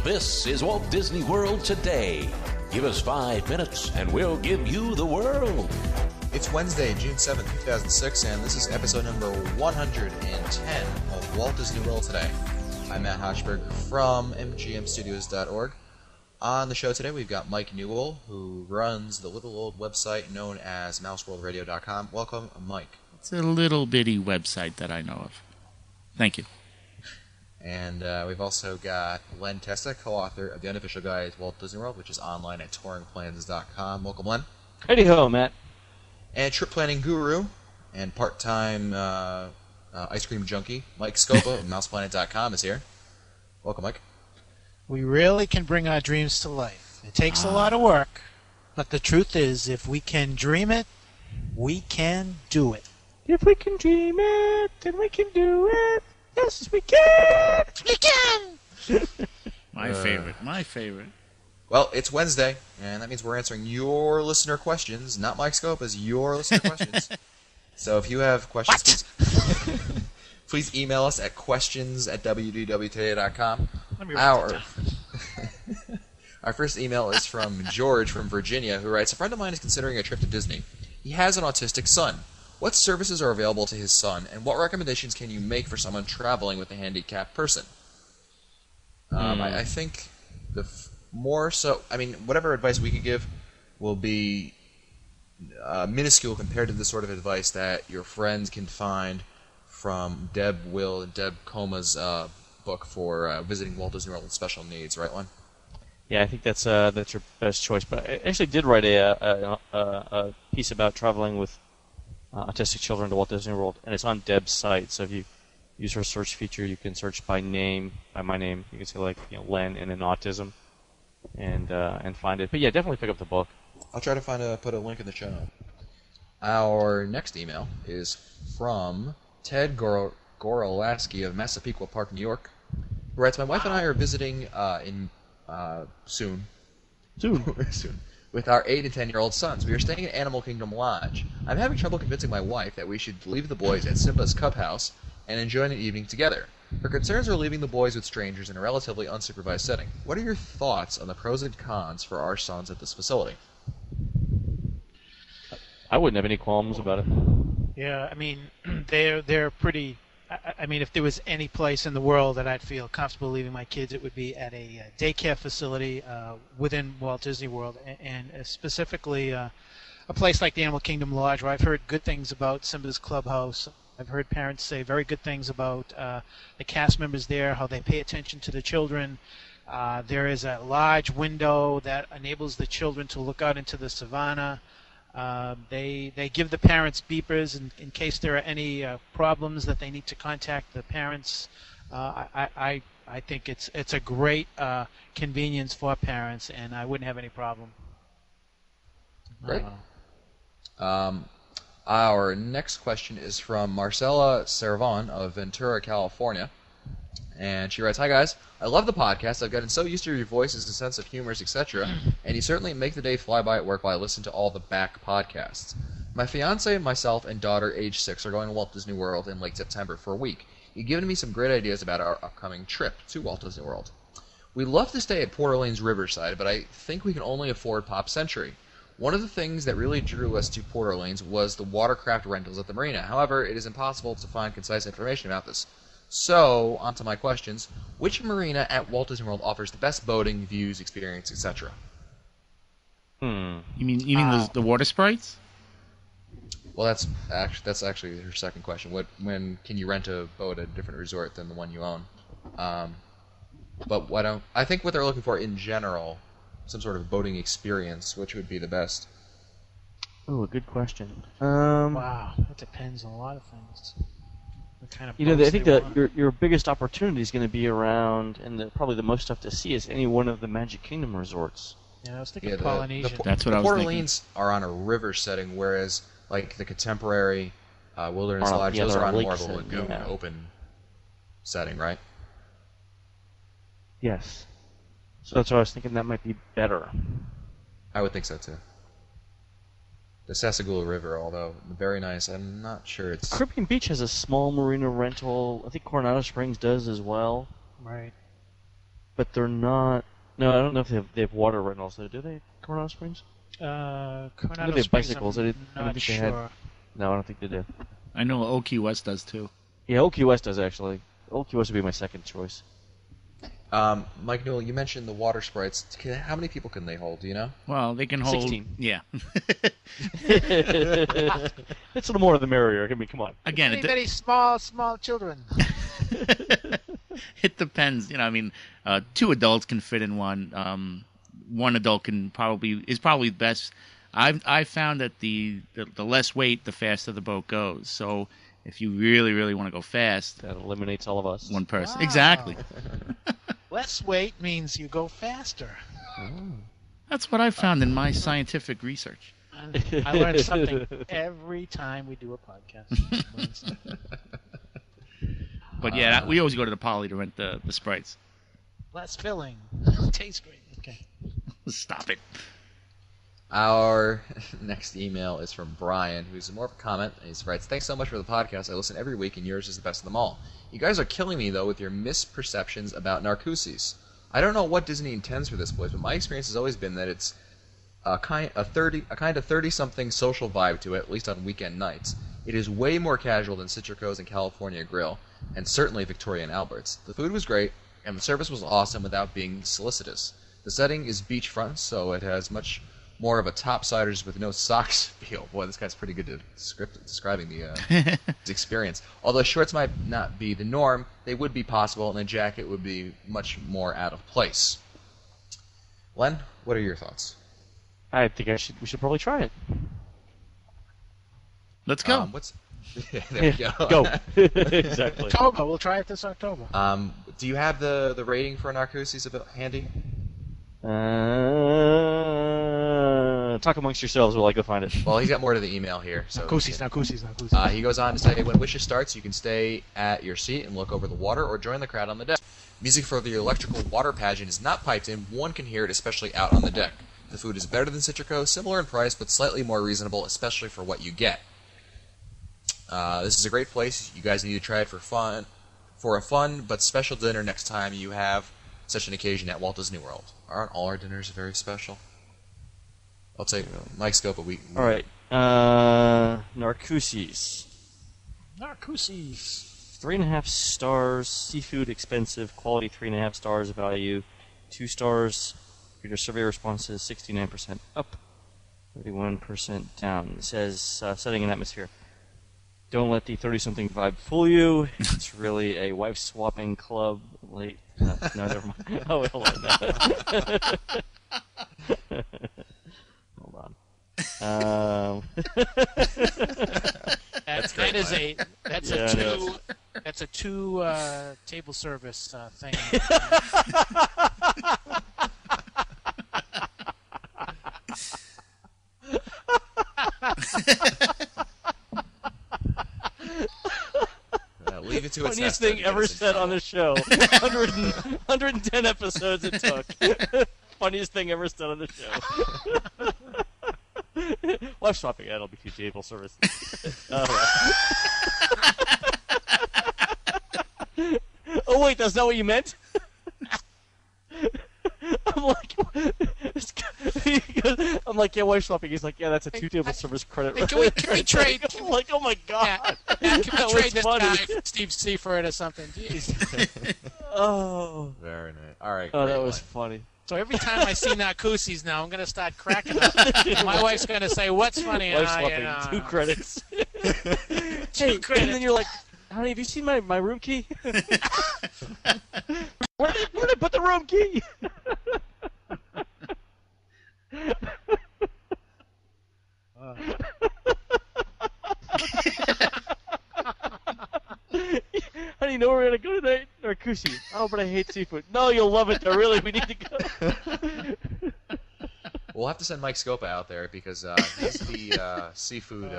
This is Walt Disney World Today. Give us 5 minutes and we'll give you the world. It's Wednesday, June 7th, 2006, and this is episode number 110 of Walt Disney World Today. I'm Matt Hochberg from mgmstudios.org. On the show today, we've got Mike Newell, who runs the little old website known as mouseworldradio.com. Welcome, Mike. It's a little bitty website that I know of. Thank you. And we've also got Len Testa, co-author of The Unofficial Guide to Walt Disney World, which is online at touringplans.com. Welcome, Len. Hey-ho, Matt. And trip planning guru and part-time ice cream junkie, Mike Scopa of mouseplanet.com is here. Welcome, Mike. We really can bring our dreams to life. It takes a lot of work, but the truth is, if we can dream it, we can do it. If we can dream it, then we can do it. Yes, we can! We can! My favorite. Well, it's Wednesday, and that means we're answering your listener questions, not Mike Scopa's, your listener questions. So if you have questions, please email us at questions@wdwtoday.com. Let me write that down. Our first email is from George from Virginia, who writes, a friend of mine is considering a trip to Disney. He has an autistic son. What services are available to his son, and what recommendations can you make for someone traveling with a handicapped person? I think whatever advice we could give will be minuscule compared to the sort of advice that your friends can find from Deb Coma's book for visiting Walt Disney World with special needs, right, Len? Yeah, I think that's your best choice. But I actually did write a piece about traveling with autistic children to Walt Disney World, and it's on Deb's site. So if you use her search feature, you can search by name, by my name. You can say Len and then autism, and find it. But yeah, definitely pick up the book. I'll try to put a link in the show note. Our next email is from Ted Gorolaski of Massapequa Park, New York, who writes, my wife and I are visiting soon. With our 8 and 10-year-old sons. We are staying at Animal Kingdom Lodge. I'm having trouble convincing my wife that we should leave the boys at Simba's Cub House and enjoy an evening together. Her concerns are leaving the boys with strangers in a relatively unsupervised setting. What are your thoughts on the pros and cons for our sons at this facility? I wouldn't have any qualms about it. Yeah, I mean, they're pretty... I mean, if there was any place in the world that I'd feel comfortable leaving my kids, it would be at a daycare facility within Walt Disney World, and specifically a place like the Animal Kingdom Lodge, where I've heard good things about Simba's Clubhouse. I've heard parents say very good things about the cast members there, how they pay attention to the children. There is a large window that enables the children to look out into the savannah. They give the parents beepers in case there are any problems that they need to contact the parents. I think it's a great convenience for parents, and I wouldn't have any problem. Great. Our next question is from Marcella Servan of Ventura, California. And she writes, hi guys, I love the podcast. I've gotten so used to your voices and sense of humor, etc. And you certainly make the day fly by at work while I listen to all the back podcasts. My fiance, myself, and daughter, age 6, are going to Walt Disney World in late September for a week. You've given me some great ideas about our upcoming trip to Walt Disney World. We'd love to stay at Port Orleans Riverside, but I think we can only afford Pop Century. One of the things that really drew us to Port Orleans was the watercraft rentals at the marina. However, it is impossible to find concise information about this. So, on to my questions. Which marina at Walt Disney World offers the best boating, views, experience, etc.? You mean the water sprites? Well, that's actually her second question. When can you rent a boat at a different resort than the one you own? But I think what they're looking for in general, some sort of boating experience, which would be the best. Oh, a good question. Wow, that depends on a lot of things. Kind of I think that your biggest opportunity is going to be around, and probably the most stuff to see is any one of the Magic Kingdom resorts. Yeah, I was thinking Polynesian. That's what I was Port thinking. Orleans are on a river setting, whereas like the Contemporary, Wilderness Lodge, those are on more of a lagoon, open setting, right? Yes. So that's what I was thinking. That might be better. I would think so too. The Sassagoula River, although very nice, I'm not sure it's... Caribbean Beach has a small marina rental. I think Coronado Springs does as well. Right. but they're not. No, I don't know if they have water rentals. Do they? Coronado Springs? Coronado They have Springs, bicycles. I'm I don't not think sure. they had. No, I don't think they do. I know Old Key West does too. Yeah, Old Key West does actually. Old Key West would be my second choice. Mike Newell, you mentioned the water sprites. How many people can they hold? Do you know? Well, they can hold 16. Yeah. It's a little more the merrier. I mean, come on. Again, Very small children. it depends. I mean, 2 adults can fit in one. One adult is probably best. I found that the less weight, the faster the boat goes. So if you really, really want to go fast, That eliminates all of us. one person. Wow. Exactly. Less weight means you go faster. That's what I found in my scientific research. I learn something every time we do a podcast. But yeah, we always go to the Poly to rent the sprites. Less filling. Tastes great. Okay. Stop it. Our next email is from Brian, who's more of a comment. He writes, "Thanks so much for the podcast. I listen every week, and yours is the best of them all. You guys are killing me, though, with your misperceptions about Narcoossee's. I don't know what Disney intends for this place, but my experience has always been that it's a kind of 30-something social vibe to it, at least on weekend nights. It is way more casual than Citrico's and California Grill, and certainly Victoria and Albert's. The food was great, and the service was awesome without being solicitous. The setting is beachfront, so it has much more of a topsiders with no socks feel." Boy, this guy's pretty good at describing the his experience. Although shorts might not be the norm, they would be possible, and a jacket would be much more out of place. Len, what are your thoughts? I think we should probably try it. Let's go. There we go. Go. Exactly. October. We'll try it this October. Do you have the rating for Narcoossee's handy? Talk amongst yourselves while I go find it. Well, he's got more to the email here. So Narcoossee's. he goes on to say, "When Wishes starts, you can stay at your seat and look over the water, or join the crowd on the deck. Music for the electrical water pageant is not piped in. One can hear it, especially out on the deck. The food is better than Citrico, similar in price, but slightly more reasonable, especially for what you get. This is a great place. You guys need to try it for a fun but special dinner next time you have such an occasion at Walt Disney World. Aren't all our dinners very special?" I'll take Mike Scopa. All right. Narcoossee's. 3.5 stars. Seafood expensive. Quality 3.5 stars. Value 2 stars. Reader survey responses 69% up, 31% down. It says setting an atmosphere. Don't let the 30-something vibe fool you. It's really a wife-swapping club. Late. No, never mind. Oh, hold on. Hold on. That's a two table service thing. Leave it to its Funniest thing ever said on the show. 110 episodes it took. Funniest thing ever said on the show. Wife swapping. That'll be two table service. Oh wait, that's not what you meant. I'm like, yeah, wife swapping. He's like, yeah, that's a 2 table service credit. Hey, can we trade? I'm like, oh my god. Can That we was trade this funny. guy for Steve Seifert or something? Jeez. Oh. Very nice. All right. Oh, great, that was Len. funny. So every time I see Narcoossee's now, I'm going to start cracking up. My wife's going to say, "What's funny?" Wife And swapping. 2 credits. Two And credits. then you're like, honey, have you seen my room key? Where did I put the room key? Honey, you know where we're gonna go tonight? Narcoossee's. Oh, but I hate seafood. No, you'll love it though. Really, we need to go. We'll have to send Mike Scopa out there because he's the seafood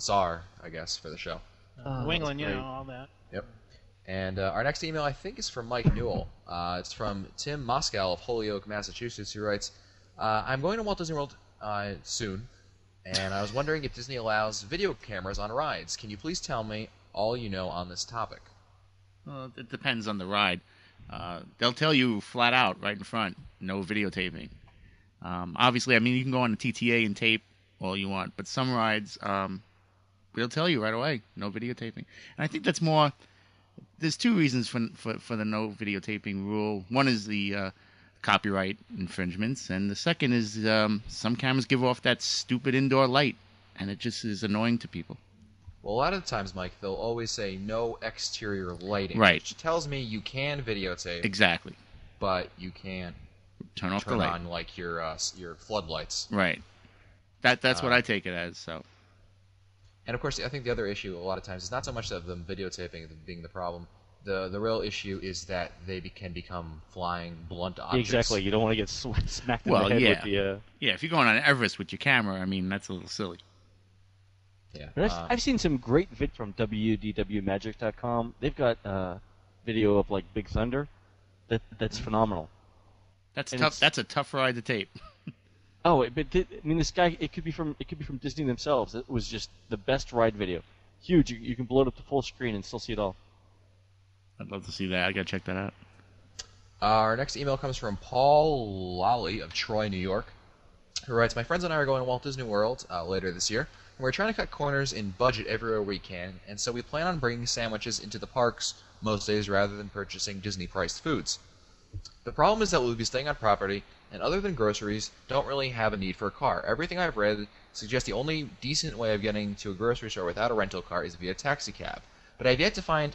czar, I guess, for the show. Oh, New England, that's you great. know, all that. Yep. And our next email, I think, is from Mike Newell. It's from Tim Moskow of Holyoke, Massachusetts, who writes, "I'm going to Walt Disney World soon, and I was wondering if Disney allows video cameras on rides. Can you please tell me all you know on this topic?" Well, it depends on the ride. they'll tell you flat out right in front, no videotaping. Obviously, I mean, you can go on the TTA and tape all you want, but some rides, they'll tell you right away, no videotaping. And I think that's more. There's two reasons for the no videotaping rule. One is the copyright infringements, and the second is some cameras give off that stupid indoor light, and it just is annoying to people. Well, a lot of the times, Mike, they'll always say no exterior lighting, right? Which tells me you can videotape, exactly, but you can't turn the light on like your floodlights, right? That's what I take it as. So, and of course, I think the other issue a lot of times is not so much of them videotaping being the problem. The real issue is that they can become flying blunt objects. Exactly. You don't want to get smacked in the head with the... Yeah, if you're going on Everest with your camera, I mean, that's a little silly. Yeah. But I've seen some great vid from wdwmagic.com. They've got video of, like, Big Thunder. That's phenomenal. That's tough. That's a tough ride to tape. This guy, it could be from Disney themselves. It was just the best ride video. Huge. You can blow it up to full screen and still see it all. I'd love to see that. I gotta check that out. Our next email comes from Paul Lally of Troy, New York, who writes, "My friends and I are going to Walt Disney World later this year, and we're trying to cut corners in budget everywhere we can, and so we plan on bringing sandwiches into the parks most days rather than purchasing Disney-priced foods. The problem is that we'll be staying on property, and other than groceries, don't really have a need for a car. Everything I've read suggests the only decent way of getting to a grocery store without a rental car is via taxi cab, but I've yet to find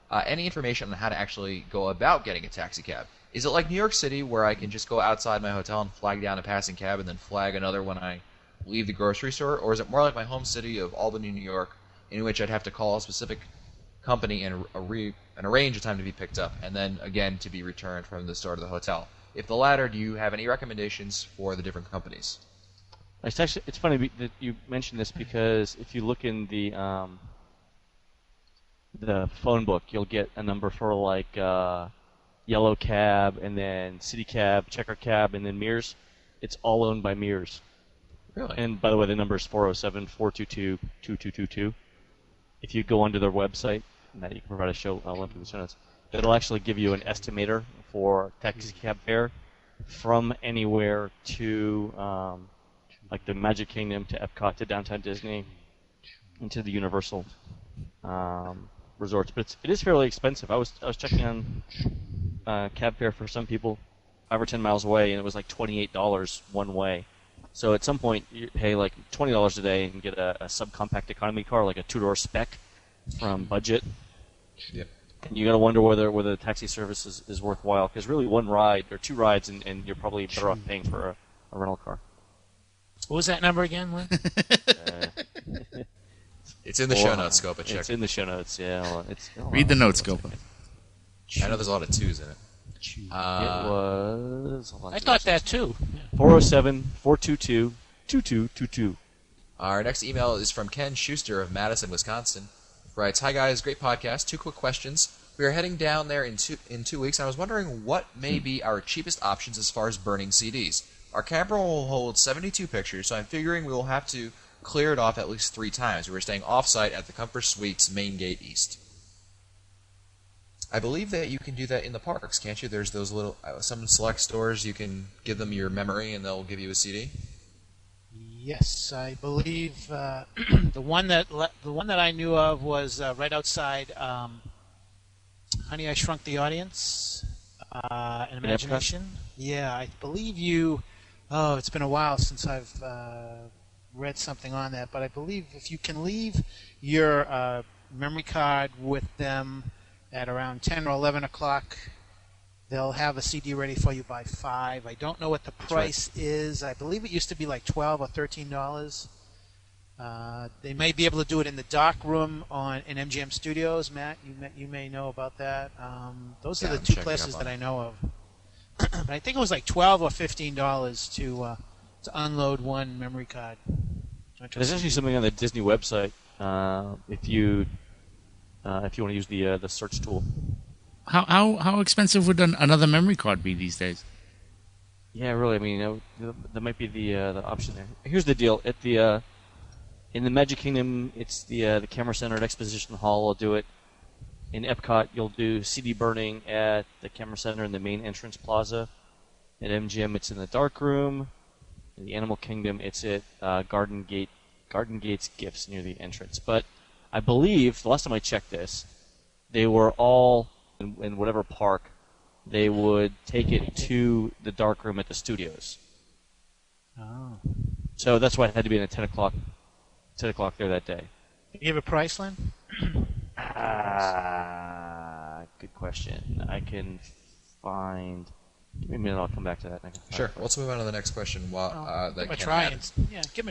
any information on how to actually go about getting a taxi cab. Is it like New York City, where I can just go outside my hotel and flag down a passing cab and then flag another when I leave the grocery store? Or is it more like my home city of Albany, New York, in which I'd have to call a specific company and arrange a time to be picked up, and then, again, to be returned from the store to the hotel? If the latter, do you have any recommendations for the different companies?" It's funny that you mentioned this, because if you look in the phone book, you'll get a number for like Yellow Cab, and then City Cab, Checker Cab, and then Mears. It's all owned by Mears. Really? And by the way, the number is 407-422-2222. If you go onto their website, Matt, you can provide a link in the show notes. It'll actually give you an estimator for taxi cab fare from anywhere to like the Magic Kingdom, to Epcot, to Downtown Disney, and to the Universal resorts. But it is fairly expensive. I was checking on cab fare for some people 5 or 10 miles away, and it was like $28 one way. So at some point, you pay like $20 a day and get a subcompact economy car, like a two-door spec from Budget. Yep. And you got to wonder whether the taxi service is worthwhile, because really one ride or two rides, and you're probably better off paying for a rental car. What was that number again, Lynn? It's in the show notes, Scopa. Check. It's in the show notes, yeah. Read the notes, Scopa. I know there's a lot of twos in it. It was... I thought that too. 407-422-2222. Our next email is from Ken Schuster of Madison, Wisconsin. He writes, "Hi guys, great podcast. 2 quick questions. We are heading down there in 2 weeks, and I was wondering what may be our cheapest options as far as burning CDs. Our camera will hold 72 pictures, so I'm figuring we will have to clear it off at least 3 times. We're staying off-site at the Comfort Suites main gate east." I believe that you can do that in the parks, can't you? There's those little some select stores you can give them your memory and they'll give you a CD. Yes, I believe the one that I knew of was right outside Honey, I Shrunk the Audience, an Imagination. Yeah, I believe you. Oh, it's been a while since I've read something on that, but I believe if you can leave your memory card with them at around 10 or 11 o'clock, they'll have a CD ready for you by 5. I don't know what the price is. I believe it used to be like $12 or $13. They may be able to do it in the dark room in MGM Studios. Matt, you may know about that. Those are the 2 places that I know of. But I think it was like $12 or $15 to unload one memory card. There's actually something on the Disney website if you want to use the search tool. How expensive would another memory card be these days? Yeah, really. I mean, that might be the option there. Here's the deal: at the in the Magic Kingdom, it's the Camera Center at Exposition Hall will do it In Epcot, you'll do CD burning at the Camera Center in the main entrance plaza. At MGM, it's in the dark room. In the Animal Kingdom, it's at Garden Gate's Gifts near the entrance. But I believe, the last time I checked this, they were all in whatever park, they would take it to the dark room at the studios. Oh. So that's why it had to be in at 10 o'clock there that day. Do you have a price, Len? Good question. I can find... Give me a minute, I'll come back to that. Sure. Let's move on to the next question. Give him a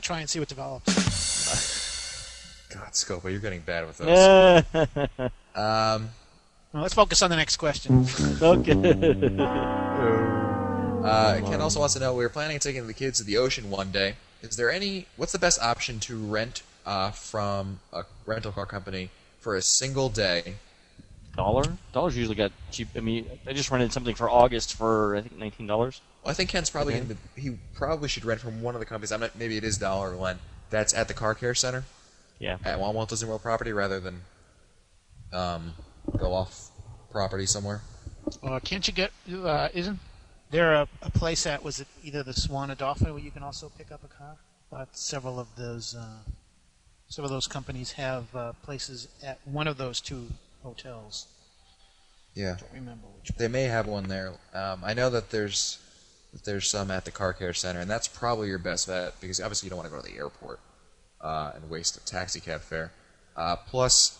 try and see what develops. God, Scopa, you're getting bad with those. Well, let's focus on the next question. Okay. Ken also wants to know, we were planning on taking the kids to the ocean one day. What's the best option to rent from a rental car company for a single day? Dollar's usually got cheap. I mean, I just rented something for August for, I think, $19. Well, I think Ken's probably he probably should rent from one of the companies. Maybe it is Dollar or Len. That's at the Car Care Center. Yeah. At Walt Disney World property, rather than go off property somewhere. Can't you get? Isn't there a place at, was it either the Swan or Dolphin, where you can also pick up a car? Several of those companies have places at one of those two hotels. Yeah. I don't remember which one. They may have one there. I know that there's some at the Car Care Center, and that's probably your best bet, because obviously you don't want to go to the airport and waste a taxi cab fare. Plus,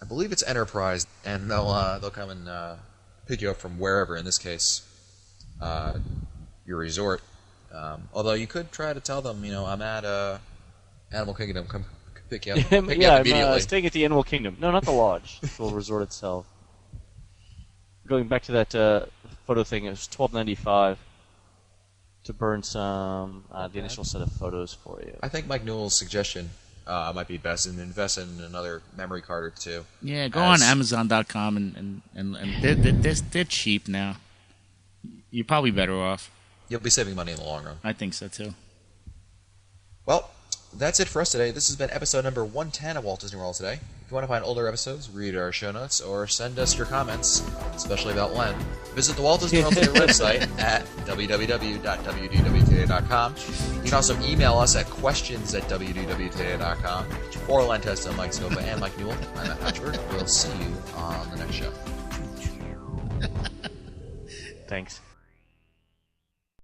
I believe it's Enterprise, and they'll come and pick you up from wherever. In this case, your resort. Although you could try to tell them, I'm at Animal Kingdom. Come pick you up. Pick me up immediately. I'm staying at the Animal Kingdom. No, not the lodge. The little resort itself. Going back to that photo thing, it was $12.95 to burn some the initial set of photos for you. I think Mike Newell's suggestion might be best, and invest in another memory card or two. Yeah, go on Amazon.com and they're cheap now. You're probably better off. You'll be saving money in the long run. I think so too. Well, that's it for us today. This has been episode number 110 of Walt Disney World Today. If you want to find older episodes, read our show notes, or send us your comments, especially about Len, visit the Walt Disney World Today website at www.wdwtoday.com. You can also email us at questions@wdwtoday.com. For Len Testa, Mike Scopa, and Mike Newell, I'm Matt Patchford. We'll see you on the next show. Thanks.